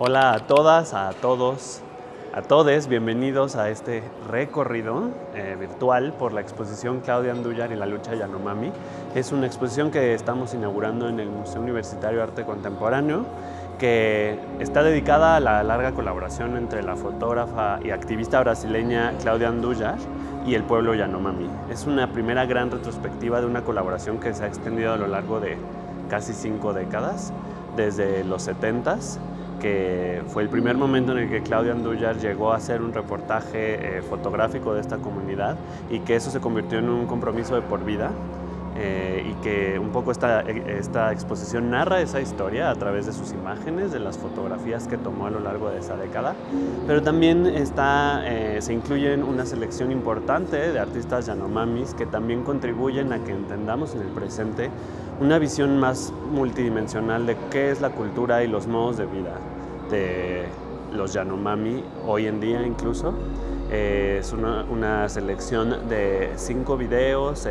Hola a todas, a todos, a todes, bienvenidos a este recorrido virtual por la exposición Claudia Andújar y la lucha Yanomami. Es una exposición que estamos inaugurando en el Museo Universitario de Arte Contemporáneo, que está dedicada a la larga colaboración entre la fotógrafa y activista brasileña Claudia Andújar y el pueblo Yanomami. Es una primera gran retrospectiva de una colaboración que se ha extendido a lo largo de casi 5 décadas, desde los 70s, que fue el primer momento en el que Claudia Andújar llegó a hacer un reportaje fotográfico de esta comunidad, y que eso se convirtió en un compromiso de por vida, y que un poco esta exposición narra esa historia a través de sus imágenes, de las fotografías que tomó a lo largo de esa década, pero también se incluyen una selección importante de artistas yanomamis que también contribuyen a que entendamos en el presente una visión más multidimensional de qué es la cultura y los modos de vida de los Yanomami hoy en día incluso. Es una selección de 5 videos,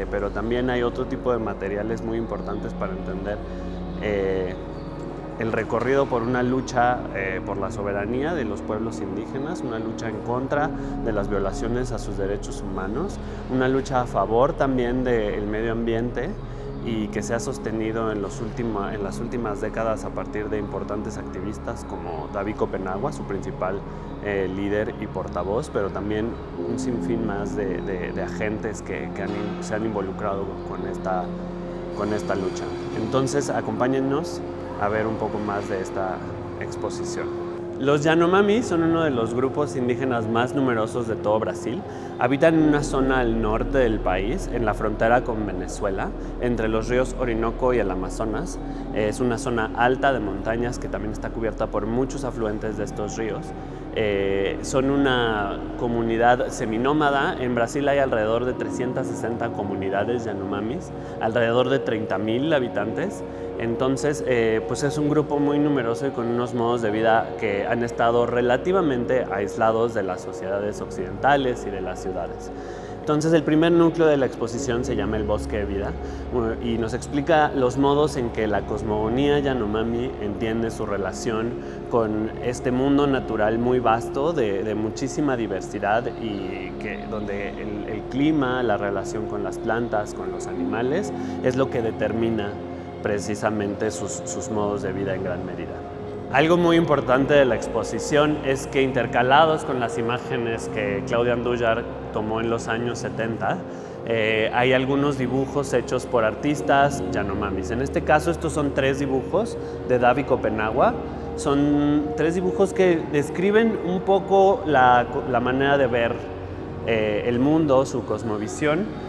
pero también hay otro tipo de materiales muy importantes para entender el recorrido por una lucha por la soberanía de los pueblos indígenas, una lucha en contra de las violaciones a sus derechos humanos, una lucha a favor también del medio ambiente, y que se ha sostenido en las últimas décadas a partir de importantes activistas como David Copenagua, su principal líder y portavoz, pero también un sinfín más de agentes que se han involucrado con esta lucha. Entonces, acompáñennos a ver un poco más de esta exposición. Los Yanomami son uno de los grupos indígenas más numerosos de todo Brasil. Habitan en una zona al norte del país, en la frontera con Venezuela, entre los ríos Orinoco y el Amazonas. Es una zona alta de montañas que también está cubierta por muchos afluentes de estos ríos. Son una comunidad seminómada. En Brasil hay alrededor de 360 comunidades Yanomamis, alrededor de 30,000 habitantes. Entonces, pues es un grupo muy numeroso y con unos modos de vida que han estado relativamente aislados de las sociedades occidentales y de las ciudades. Entonces, el primer núcleo de la exposición se llama El Bosque de Vida, y nos explica los modos en que la cosmogonía Yanomami entiende su relación con este mundo natural muy vasto, de muchísima diversidad, y donde el clima, la relación con las plantas, con los animales, es lo que determina precisamente sus modos de vida en gran medida. Algo muy importante de la exposición es que, intercalados con las imágenes que Claudia Andújar tomó en los años 70, hay algunos dibujos hechos por artistas Yanomamis. En este caso, estos son 3 dibujos de David Copenagua. Son 3 dibujos que describen un poco la manera de ver el mundo, su cosmovisión.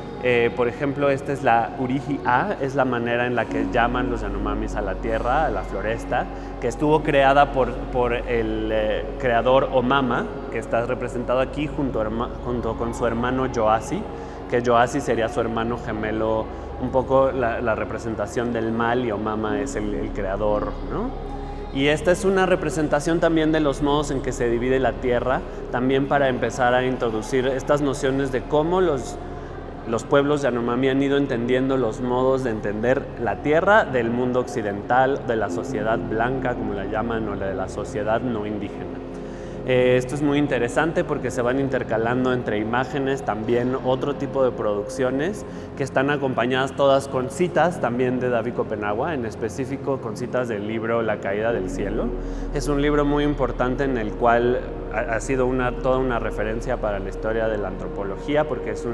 Por ejemplo, esta es la Urihi-A, es la manera en la que llaman los Yanomamis a la tierra, a la floresta, que estuvo creada por el creador Omama, que está representado aquí junto con su hermano Yoasi, que Yoasi sería su hermano gemelo, un poco la representación del mal, y Omama es el creador, ¿no? Y esta es una representación también de los modos en que se divide la tierra, también para empezar a introducir estas nociones de cómo los pueblos Yanomami han ido entendiendo los modos de entender la tierra del mundo occidental, de la sociedad blanca, como la llaman, o de la sociedad no indígena. Esto es muy interesante porque se van intercalando entre imágenes, también otro tipo de producciones que están acompañadas todas con citas también de David Copenagua, en específico con citas del libro La caída del cielo. Es un libro muy importante en el cual ha sido toda una referencia para la historia de la antropología, porque es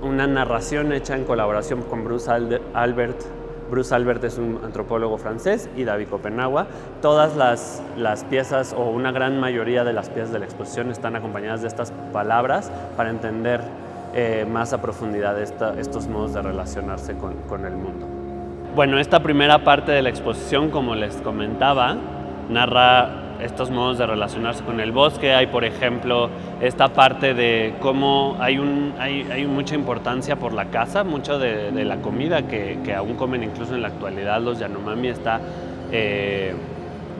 una narración hecha en colaboración con Bruce Albert. Bruce Albert es un antropólogo francés, y David Copenagua. Todas las piezas, o una gran mayoría de las piezas de la exposición, están acompañadas de estas palabras para entender más a profundidad estos modos de relacionarse con el mundo. Bueno, esta primera parte de la exposición, como les comentaba, narra estos modos de relacionarse con el bosque. Hay, por ejemplo, esta parte de cómo hay mucha importancia por la caza. Mucho de la comida que aún comen incluso en la actualidad los Yanomami está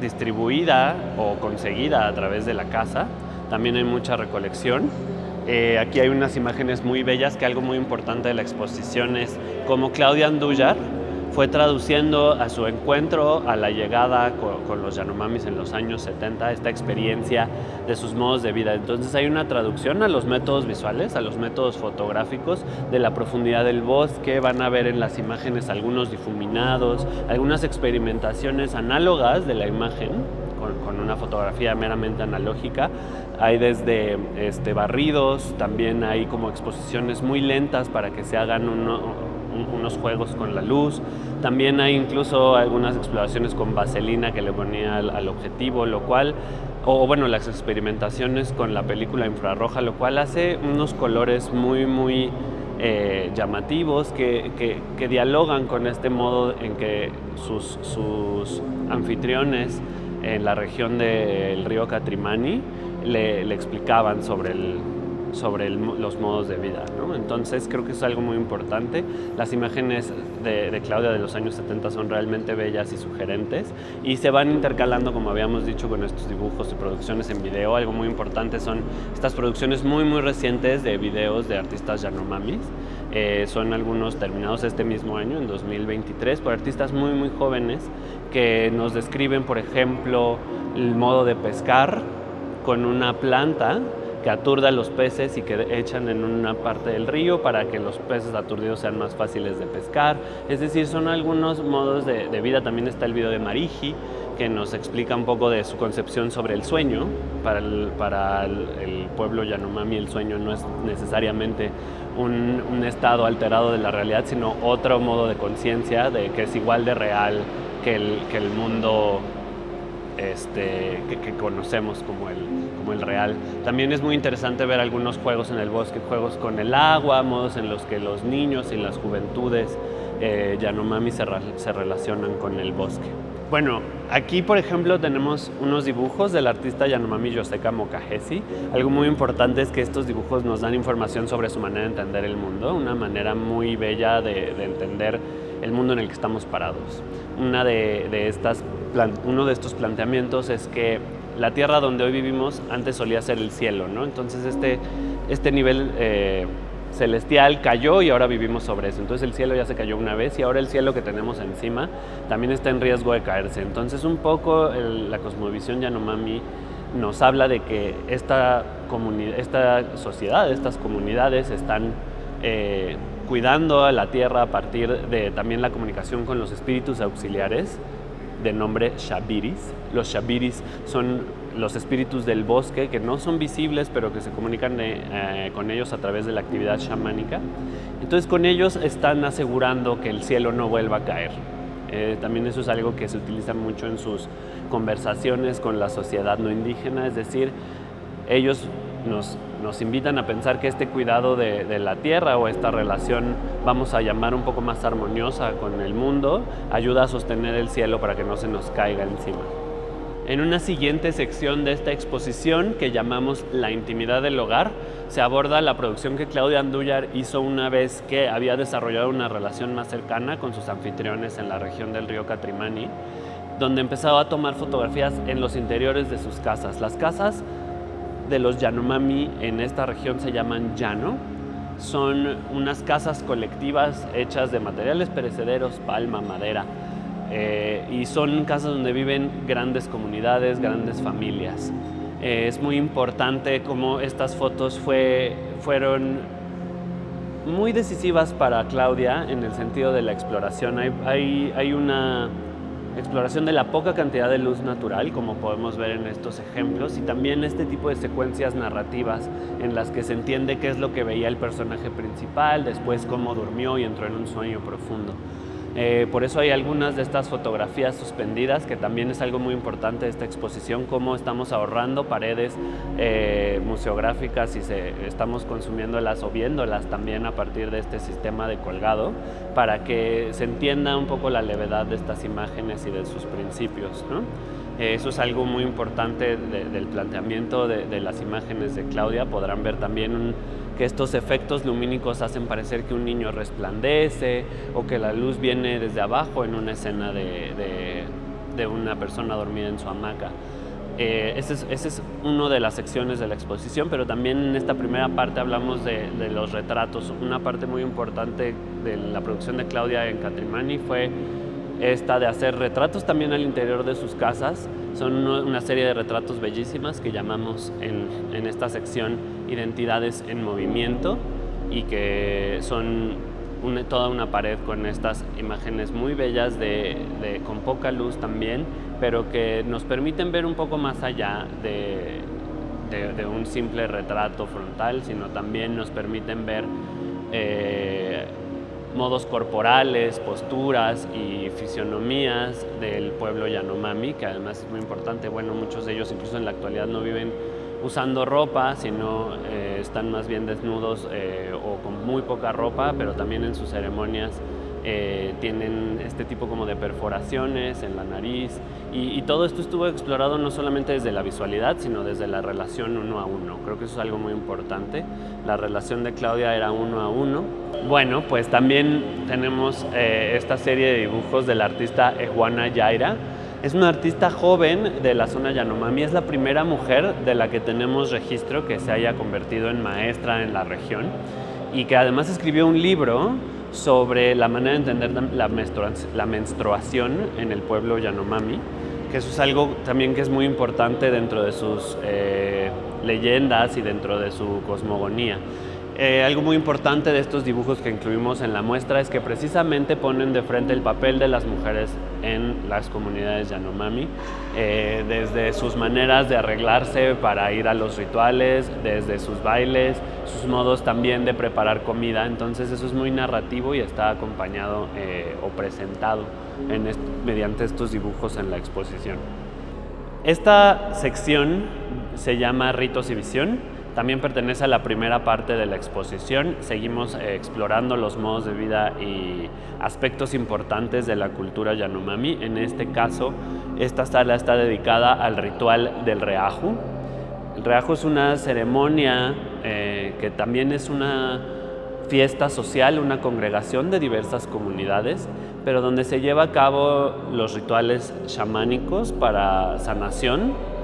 distribuida o conseguida a través de la caza. También hay mucha recolección. Aquí hay unas imágenes muy bellas, que algo muy importante de la exposición es cómo Claudia Andújar fue traduciendo a su encuentro, a la llegada con los Yanomamis en los años 70, esta experiencia de sus modos de vida. Entonces hay una traducción a los métodos visuales, a los métodos fotográficos de la profundidad del bosque. Van a ver en las imágenes algunos difuminados, algunas experimentaciones análogas de la imagen con una fotografía meramente analógica. Hay desde barridos, también hay como exposiciones muy lentas para que se hagan unos juegos con la luz. También hay incluso algunas exploraciones con vaselina que le ponía al objetivo, lo cual, las experimentaciones con la película infrarroja, lo cual hace unos colores muy llamativos que dialogan con este modo en que sus anfitriones en la región del río Catrimani le explicaban sobre los modos de vida, ¿no? Entonces creo que es algo muy importante. Las imágenes de Claudia de los años 70 son realmente bellas y sugerentes y se van intercalando, como habíamos dicho, con estos dibujos y producciones en video. Algo muy importante son estas producciones muy recientes de videos de artistas Yanomamis. Son algunos terminados este mismo año, en 2023, por artistas muy jóvenes que nos describen, por ejemplo, el modo de pescar con una planta que aturda a los peces y que echan en una parte del río para que los peces aturdidos sean más fáciles de pescar. Es decir, son algunos modos de vida. También está el video de Mariji, que nos explica un poco de su concepción sobre el sueño. Para el pueblo Yanomami, el sueño no es necesariamente un estado alterado de la realidad, sino otro modo de conciencia que es igual de real que el mundo que conocemos como el real. También es muy interesante ver algunos juegos en el bosque, juegos con el agua, modos en los que los niños y las juventudes Yanomami se relacionan con el bosque. Bueno, aquí por ejemplo tenemos unos dibujos del artista Yanomami Yoseka Mokahesi. Algo muy importante es que estos dibujos nos dan información sobre su manera de entender el mundo, una manera muy bella de entender el mundo en el que estamos parados. Uno de estos planteamientos es que la tierra donde hoy vivimos antes solía ser el cielo, ¿no? Entonces este nivel celestial cayó y ahora vivimos sobre eso. Entonces el cielo ya se cayó una vez y ahora el cielo que tenemos encima también está en riesgo de caerse. Entonces un poco la cosmovisión Yanomami nos habla de que esta sociedad, estas comunidades están cuidando a la tierra a partir de también la comunicación con los espíritus auxiliares de nombre Shabiris. Los Shabiris son los espíritus del bosque que no son visibles, pero que se comunican con ellos a través de la actividad chamánica. Entonces con ellos están asegurando que el cielo no vuelva a caer. También eso es algo que se utiliza mucho en sus conversaciones con la sociedad no indígena, es decir, ellos nos invitan a pensar que este cuidado de la tierra o esta relación, vamos a llamar un poco más armoniosa con el mundo, ayuda a sostener el cielo para que no se nos caiga encima. En una siguiente sección de esta exposición, que llamamos La intimidad del hogar, se aborda la producción que Claudia Andújar hizo una vez que había desarrollado una relación más cercana con sus anfitriones en la región del río Catrimani, donde empezaba a tomar fotografías en los interiores de sus casas. Las casas de los Yanomami en esta región se llaman llano. Son unas casas colectivas hechas de materiales perecederos, palma, madera, y son casas donde viven grandes comunidades, grandes familias. Es muy importante cómo estas fotos fueron muy decisivas para Claudia en el sentido de la exploración. Hay una exploración de la poca cantidad de luz natural, como podemos ver en estos ejemplos, y también este tipo de secuencias narrativas en las que se entiende qué es lo que veía el personaje principal, después cómo durmió y entró en un sueño profundo. Por eso hay algunas de estas fotografías suspendidas, que también es algo muy importante de esta exposición, cómo estamos ahorrando paredes museográficas y estamos consumiéndolas o viéndolas también a partir de este sistema de colgado, para que se entienda un poco la levedad de estas imágenes y de sus principios, ¿no? Eso es algo muy importante del planteamiento de las imágenes de Claudia. Podrán ver también que estos efectos lumínicos hacen parecer que un niño resplandece o que la luz viene desde abajo en una escena de una persona dormida en su hamaca. Ese es uno de las secciones de la exposición, pero también en esta primera parte hablamos de los retratos. Una parte muy importante de la producción de Claudia en Catrimani fue esta de hacer retratos también al interior de sus casas. Son una serie de retratos bellísimas que llamamos en esta sección Identidades en Movimiento, y que son toda una pared con estas imágenes muy bellas con poca luz también, pero que nos permiten ver un poco más allá de un simple retrato frontal, sino también nos permiten ver modos corporales, posturas y fisionomías del pueblo Yanomami, que además es muy importante. Bueno, muchos de ellos incluso en la actualidad no viven usando ropa, sino están más bien desnudos o con muy poca ropa, pero también en sus ceremonias tienen este tipo como de perforaciones en la nariz, y todo esto estuvo explorado no solamente desde la visualidad, sino desde la relación uno a uno. Creo que eso es algo muy importante. La relación de Claudia era uno a uno. Bueno, pues también tenemos esta serie de dibujos del artista Ejuana Yaira. Es una artista joven de la zona Yanomami, es la primera mujer de la que tenemos registro que se haya convertido en maestra en la región, y que además escribió un libro sobre la manera de entender la menstruación en el pueblo Yanomami, que eso es algo también que es muy importante dentro de sus leyendas y dentro de su cosmogonía. Algo muy importante de estos dibujos que incluimos en la muestra es que precisamente ponen de frente el papel de las mujeres en las comunidades Yanomami, desde sus maneras de arreglarse para ir a los rituales, desde sus bailes, sus modos también de preparar comida. Entonces eso es muy narrativo y está acompañado o presentado mediante estos dibujos en la exposición. Esta sección se llama Ritos y Visión. También pertenece a la primera parte de la exposición. Seguimos explorando los modos de vida y aspectos importantes de la cultura Yanomami. En este caso, esta sala está dedicada al ritual del reaju. El reaju es una ceremonia que también es una fiesta social, una congregación de diversas comunidades, pero donde se lleva a cabo los rituales chamánicos para sanación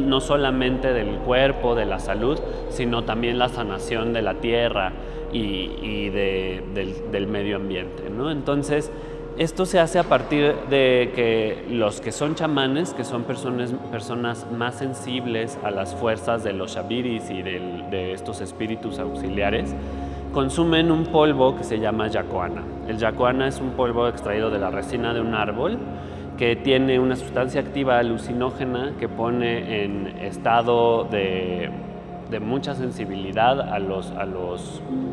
no solamente del cuerpo, de la salud, sino también la sanación de la tierra y del medio ambiente, ¿no? Entonces, esto se hace a partir de que los que son chamanes, que son personas más sensibles a las fuerzas de los shabiris y de estos espíritus auxiliares, consumen un polvo que se llama yacoana. El yacoana es un polvo extraído de la resina de un árbol que tiene una sustancia activa alucinógena que pone en estado de mucha sensibilidad a los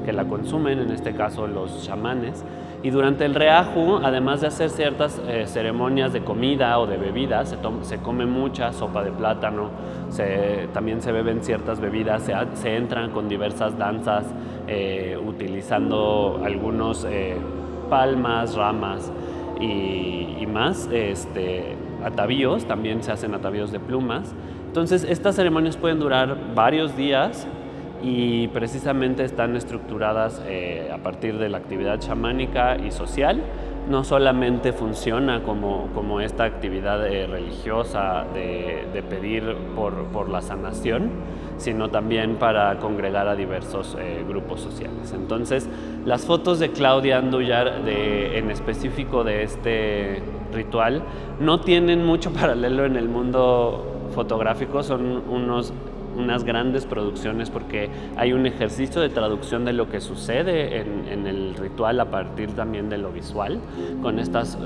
que la consumen, en este caso los chamanes. Y durante el reaju, además de hacer ciertas ceremonias de comida o de bebidas, se come mucha sopa de plátano, también se beben ciertas bebidas, se entran con diversas danzas utilizando algunos palmas, ramas y más, atavíos, también se hacen atavíos de plumas. Entonces estas ceremonias pueden durar varios días y precisamente están estructuradas a partir de la actividad chamánica y social. No solamente funciona como esta actividad religiosa de pedir por la sanación, sino también para congregar a diversos grupos sociales. Entonces, las fotos de Claudia Andújar en específico de este ritual no tienen mucho paralelo en el mundo fotográfico, son unas grandes producciones porque hay un ejercicio de traducción de lo que sucede en el ritual a partir también de lo visual, con estas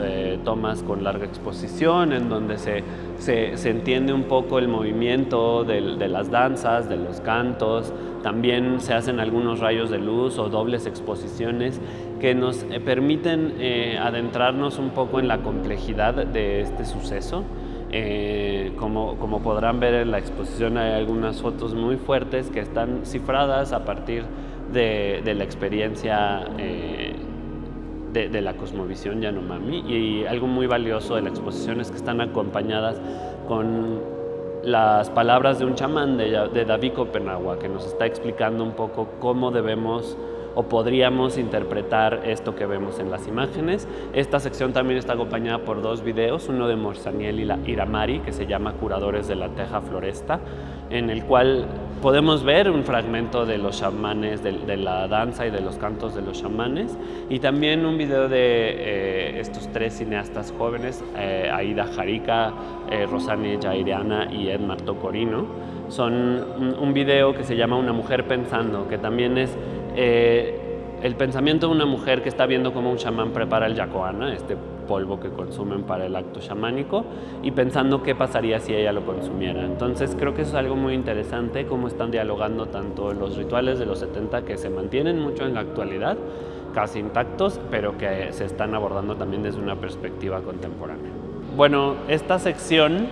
tomas con larga exposición en donde se entiende un poco el movimiento de las danzas, de los cantos. También se hacen algunos rayos de luz o dobles exposiciones que nos permiten adentrarnos un poco en la complejidad de este suceso. Como podrán ver en la exposición, hay algunas fotos muy fuertes que están cifradas a partir de la experiencia de la cosmovisión Yanomami, y algo muy valioso de la exposición es que están acompañadas con las palabras de un chamán, de David Copenagua, que nos está explicando un poco cómo debemos o podríamos interpretar esto que vemos en las imágenes. Esta sección también está acompañada por 2 videos, uno de Morsaniel Iramari, que se llama Curadores de la Teja Floresta, en el cual podemos ver un fragmento de los chamanes, de la danza y de los cantos de los chamanes, y también un video de estos 3 cineastas jóvenes, Aida Jarica, Rosane Yairiana y Edmar Tocorino. Son un video que se llama Una mujer pensando, que también es el pensamiento de una mujer que está viendo cómo un chamán prepara el yacoana, este polvo que consumen para el acto chamánico, y pensando qué pasaría si ella lo consumiera. Entonces creo que eso es algo muy interesante, cómo están dialogando tanto los rituales de los 70 que se mantienen mucho en la actualidad, casi intactos, pero que se están abordando también desde una perspectiva contemporánea. Bueno, esta sección,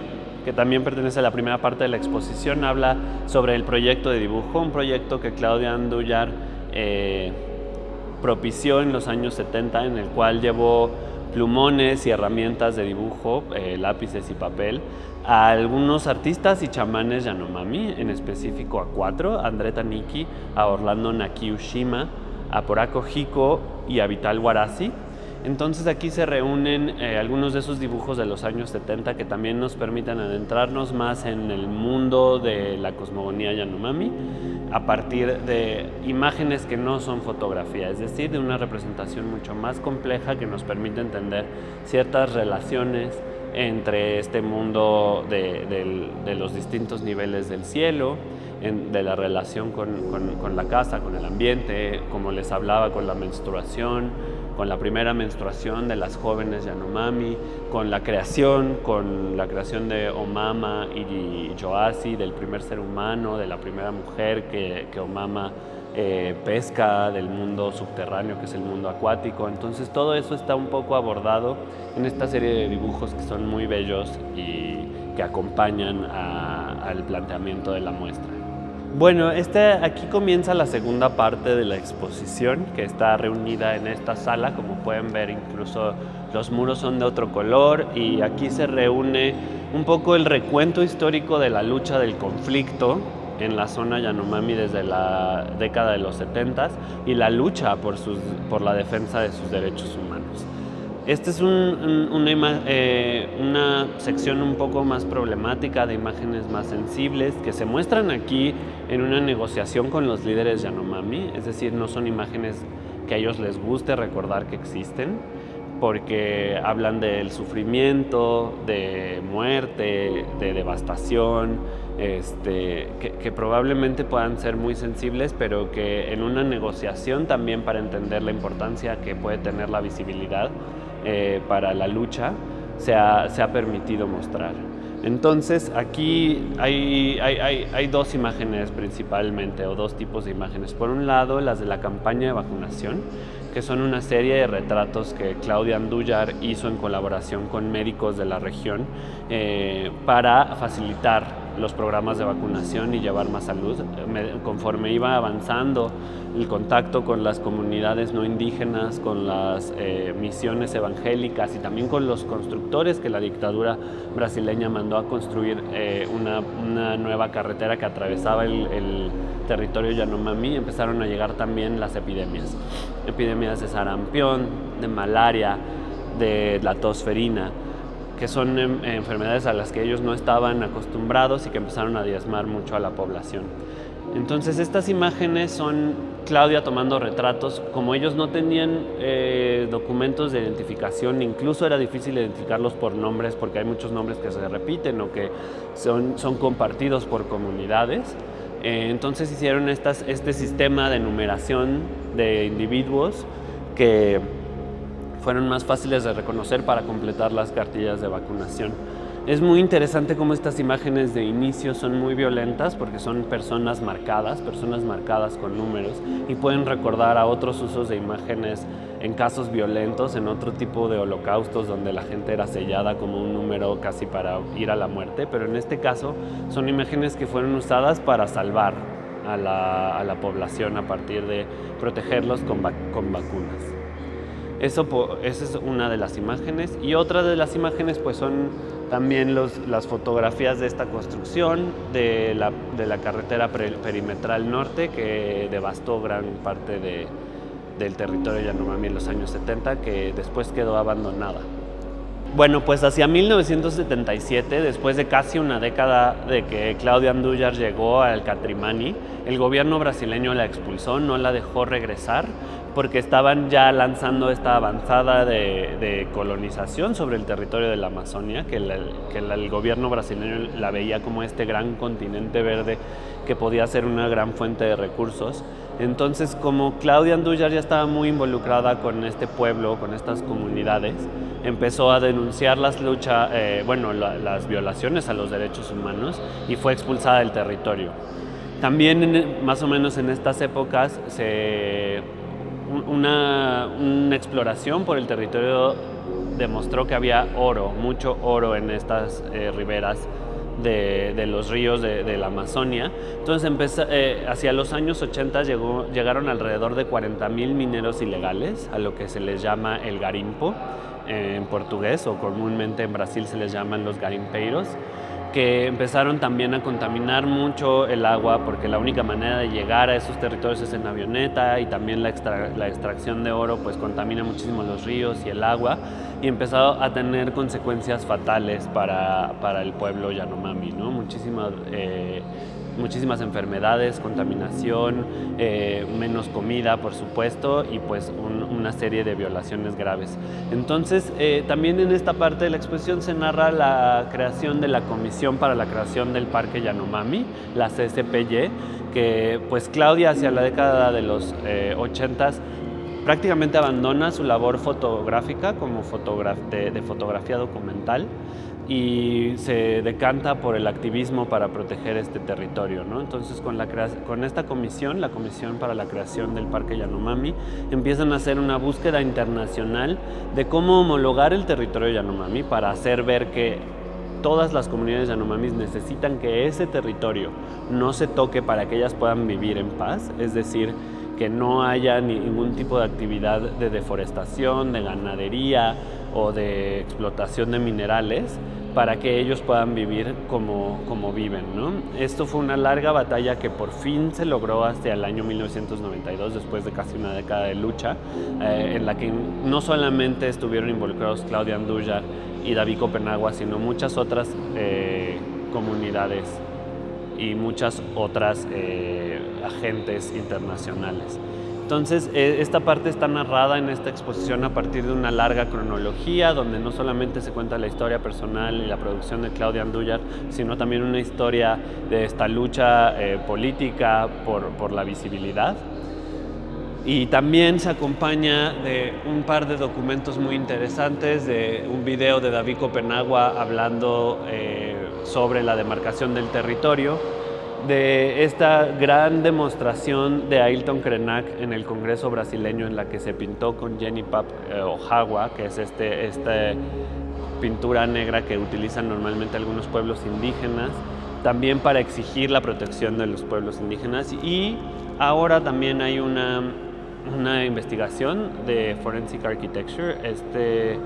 que también pertenece a la primera parte de la exposición, habla sobre el proyecto de dibujo, un proyecto que Claudia Andújar propició en los años 70, en el cual llevó plumones y herramientas de dibujo, lápices y papel, a algunos artistas y chamanes Yanomami, en específico a 4, a André Taniki, a Orlando Nakiushima, a Porako Hiko y a Vital Huarazi. Entonces aquí se reúnen algunos de esos dibujos de los años 70 que también nos permiten adentrarnos más en el mundo de la cosmogonía Yanomami a partir de imágenes que no son fotografía, es decir, de una representación mucho más compleja que nos permite entender ciertas relaciones entre este mundo de los distintos niveles del cielo, de la relación con la casa, con el ambiente, como les hablaba, con la menstruación, con la primera menstruación de las jóvenes Yanomami, con la creación de Omama y Joasi, del primer ser humano, de la primera mujer que Omama pesca, del mundo subterráneo que es el mundo acuático. Entonces todo eso está un poco abordado en esta serie de dibujos que son muy bellos y que acompañan al planteamiento de la muestra. Bueno, aquí comienza la segunda parte de la exposición, que está reunida en esta sala. Como pueden ver, incluso los muros son de otro color, y aquí se reúne un poco el recuento histórico de la lucha del conflicto en la zona Yanomami desde la década de los 70 y la lucha por la defensa de sus derechos humanos. Esta es una sección un poco más problemática, de imágenes más sensibles, que se muestran aquí en una negociación con los líderes Yanomami, es decir, no son imágenes que a ellos les guste recordar que existen, porque hablan del sufrimiento, de muerte, de devastación, que probablemente puedan ser muy sensibles, pero que en una negociación también, para entender la importancia que puede tener la visibilidad para la lucha, se ha permitido mostrar. Entonces aquí hay 2 imágenes principalmente, o 2 tipos de imágenes. Por un lado, las de la campaña de vacunación, que son una serie de retratos que Claudia Andújar hizo en colaboración con médicos de la región para facilitar los programas de vacunación y llevar más salud. Conforme iba avanzando el contacto con las comunidades no indígenas, con las misiones evangélicas y también con los constructores que la dictadura brasileña mandó a construir una nueva carretera que atravesaba el territorio Yanomami, empezaron a llegar también las epidemias de sarampión, de malaria, de la tosferina, que son enfermedades a las que ellos no estaban acostumbrados y que empezaron a diezmar mucho a la población. Entonces estas imágenes son Claudia tomando retratos. Como ellos no tenían documentos de identificación, incluso era difícil identificarlos por nombres, porque hay muchos nombres que se repiten o que son compartidos por comunidades. Entonces hicieron este sistema de numeración de individuos que fueron más fáciles de reconocer para completar las cartillas de vacunación. Es muy interesante cómo estas imágenes de inicio son muy violentas, porque son personas marcadas con números, y pueden recordar a otros usos de imágenes en casos violentos, en otro tipo de holocaustos donde la gente era sellada como un número casi para ir a la muerte, pero en este caso son imágenes que fueron usadas para salvar a la población a partir de protegerlos con vacunas. Esa es una de las imágenes, y otra de las imágenes pues son también las fotografías de esta construcción de la carretera perimetral norte, que devastó gran parte del territorio Yanomami en los años 70, que después quedó abandonada. Bueno, pues hacia 1977, después de casi una década de que Claudia Andújar llegó al Catrimani, el gobierno brasileño la expulsó, no la dejó regresar, porque estaban ya lanzando esta avanzada de colonización sobre el territorio de la Amazonia, que el gobierno brasileño la veía como este gran continente verde que podía ser una gran fuente de recursos. Entonces, como Claudia Andújar ya estaba muy involucrada con este pueblo, con estas comunidades, empezó a denunciar las violaciones a los derechos humanos y fue expulsada del territorio. También más o menos en estas épocas una exploración por el territorio demostró que había oro, mucho oro en estas riberas de los ríos de la Amazonia. Entonces hacia los años 80 llegaron alrededor de 40,000 mineros ilegales a lo que se les llama el garimpo en portugués, o comúnmente en Brasil se les llaman los garimpeiros, que empezaron también a contaminar mucho el agua, porque la única manera de llegar a esos territorios es en avioneta, y también la extracción de oro pues contamina muchísimo los ríos y el agua, y empezó a tener consecuencias fatales para el pueblo Yanomami, ¿no? Muchísimas enfermedades, contaminación, menos comida, por supuesto, y pues una serie de violaciones graves. Entonces, también en esta parte de la exposición se narra la creación de la Comisión para la Creación del Parque Yanomami, la CSPY, que pues Claudia hacia la década de los 80s prácticamente abandona su labor fotográfica como de fotografía documental, y se decanta por el activismo para proteger este territorio, ¿no? Entonces, con esta comisión, la Comisión para la Creación del Parque Yanomami, empiezan a hacer una búsqueda internacional de cómo homologar el territorio Yanomami para hacer ver que todas las comunidades Yanomamis necesitan que ese territorio no se toque para que ellas puedan vivir en paz, es decir, que no haya ningún tipo de actividad de deforestación, de ganadería o de explotación de minerales, para que ellos puedan vivir como viven, ¿no? Esto fue una larga batalla que por fin se logró hasta el año 1992, después de casi una década de lucha, en la que no solamente estuvieron involucrados Claudia Andújar y David Copenagua, sino muchas otras comunidades y muchas otras agentes internacionales. Entonces, esta parte está narrada en esta exposición a partir de una larga cronología, donde no solamente se cuenta la historia personal y la producción de Claudia Andújar, sino también una historia de esta lucha política por la visibilidad. Y también se acompaña de un par de documentos muy interesantes, de un video de David Copenagua hablando sobre la demarcación del territorio, de esta gran demostración de Ailton Krenak en el Congreso brasileño, en la que se pintó con Genipapp Ohawa, que es esta pintura negra que utilizan normalmente algunos pueblos indígenas, también para exigir la protección de los pueblos indígenas. Y ahora también hay una investigación de Forensic Architecture, este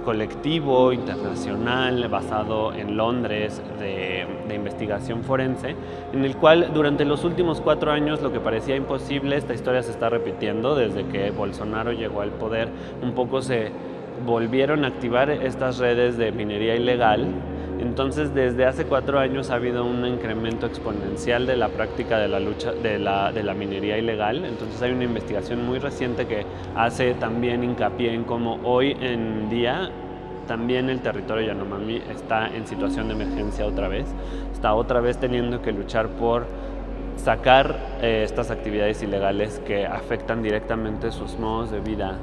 colectivo internacional basado en Londres de investigación forense, en el cual durante los últimos 4 años lo que parecía imposible, esta historia se está repitiendo desde que Bolsonaro llegó al poder. Un poco se volvieron a activar estas redes de minería ilegal. Entonces, desde hace 4 años ha habido un incremento exponencial de la práctica de la lucha de la minería ilegal. Entonces, hay una investigación muy reciente que hace también hincapié en cómo hoy en día también el territorio Yanomami está en situación de emergencia otra vez. Está otra vez teniendo que luchar por sacar estas actividades ilegales que afectan directamente sus modos de vida,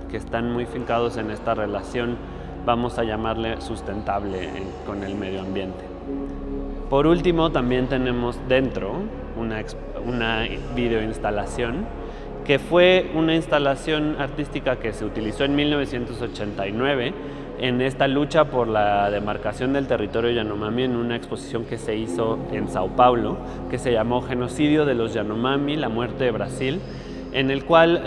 que están muy fincados en esta relación, vamos a llamarle sustentable, con el medio ambiente. Por último, también tenemos dentro una videoinstalación, que fue una instalación artística que se utilizó en 1989 en esta lucha por la demarcación del territorio Yanomami, en una exposición que se hizo en Sao Paulo, que se llamó Genocidio de los Yanomami, la muerte de Brasil, en el cual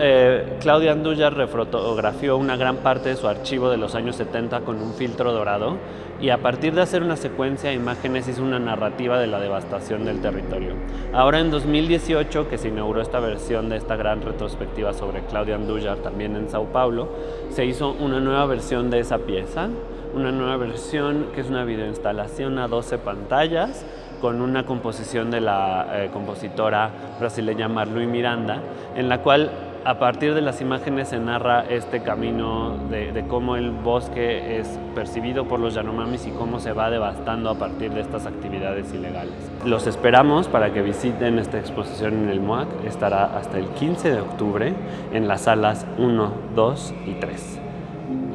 Claudia Andújar refotografió una gran parte de su archivo de los años 70 con un filtro dorado, y a partir de hacer una secuencia de imágenes hizo una narrativa de la devastación del territorio. Ahora en 2018, que se inauguró esta versión de esta gran retrospectiva sobre Claudia Andújar también en Sao Paulo, se hizo una nueva versión de esa pieza, una nueva versión que es una videoinstalación a 12 pantallas con una composición de la compositora brasileña Marluí Miranda, en la cual a partir de las imágenes se narra este camino de cómo el bosque es percibido por los Yanomamis y cómo se va devastando a partir de estas actividades ilegales. Los esperamos para que visiten esta exposición en el MOAC. Estará hasta el 15 de octubre en las salas 1, 2 y 3.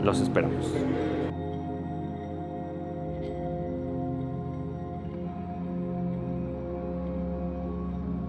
Los esperamos.